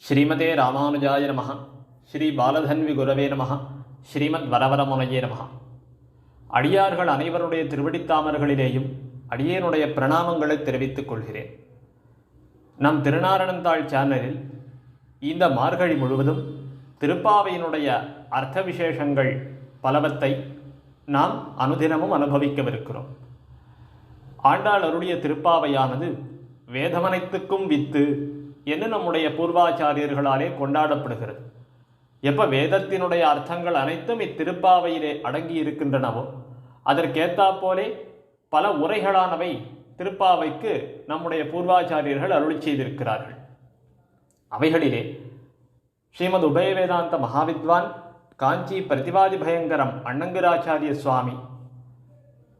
ஸ்ரீமதே ராமானுஜாய நமஹ. ஸ்ரீ பாலதன்வி குரவே நமஹ. ஸ்ரீமத் வரவரமுனையே நமஹ. அடியார்கள் அனைவருடைய திருவடித்தாமர்களிலேயும் அடியேனுடைய பிரணாமங்களை தெரிவித்துக் கொள்கிறேன். நம் திருநாரணந்தாள் சேனலில் இந்த மார்கழி முழுவதும் திருப்பாவையினுடைய அர்த்த விசேஷங்கள் பலவற்றை நாம் அனுதினமும் அனுபவிக்கவிருக்கிறோம். ஆண்டாள் அருளிய திருப்பாவையானது வேதமனைத்துக்கும் வித்து என்று நம்முடைய பூர்வாச்சாரியர்களாலே கொண்டாடப்படுகிறது. எப்போ வேதத்தினுடைய அர்த்தங்கள் அனைத்தும் இத்திருப்பாவையிலே அடங்கி இருக்கின்றனவோ அதற்கேத்தாப்போலே பல உரைகளானவை திருப்பாவைக்கு நம்முடைய பூர்வாச்சாரியர்கள் அருளி செய்திருக்கிறார்கள். அவைகளிலே ஸ்ரீமத் உபய வேதாந்த மகாவித்வான் காஞ்சி பிரதிவாதி பயங்கரம் அண்ணங்கராச்சாரிய சுவாமி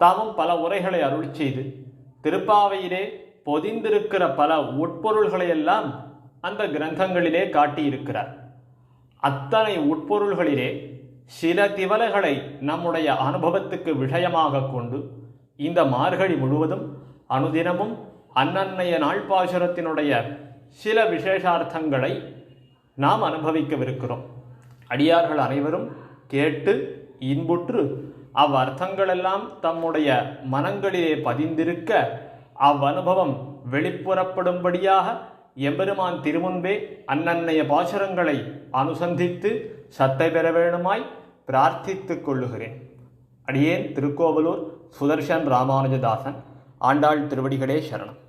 தாமும் பல உரைகளை அருளி செய்து திருப்பாவையிலே பொதிந்திருக்கிற பல உட்பொருள்களையெல்லாம் அந்த கிரந்தங்களிலே காட்டியிருக்கிறார். அத்தனை உட்பொருள்களிலே சில திவலைகளை நம்முடைய அனுபவத்துக்கு விஷயமாக கொண்டு இந்த மார்கழி முழுவதும் அனுதினமும் அன்னன்னைய நாள்பாசுரத்தினுடைய சில விசேஷார்த்தங்களை நாம் அனுபவிக்கவிருக்கிறோம். அடியார்கள் அனைவரும் கேட்டு இன்புற்று அவ்வர்த்தங்களெல்லாம் தம்முடைய மனங்களிலே பதிந்திருக்க அவ்வனுபவம் வெளிப்புறப்படும்படியாக எம்பெருமான் திருமுன்பே அன்னன்னைய பாசுரங்களை அனுசந்தித்து சத்தை பெற வேணுமாய் பிரார்த்தித்துக் கொள்ளுகிறேன். அடியேன் திருக்கோவலூர் சுதர்ஷன் ராமானுஜதாசன். ஆண்டாள் திருவடிகளே சரணம்.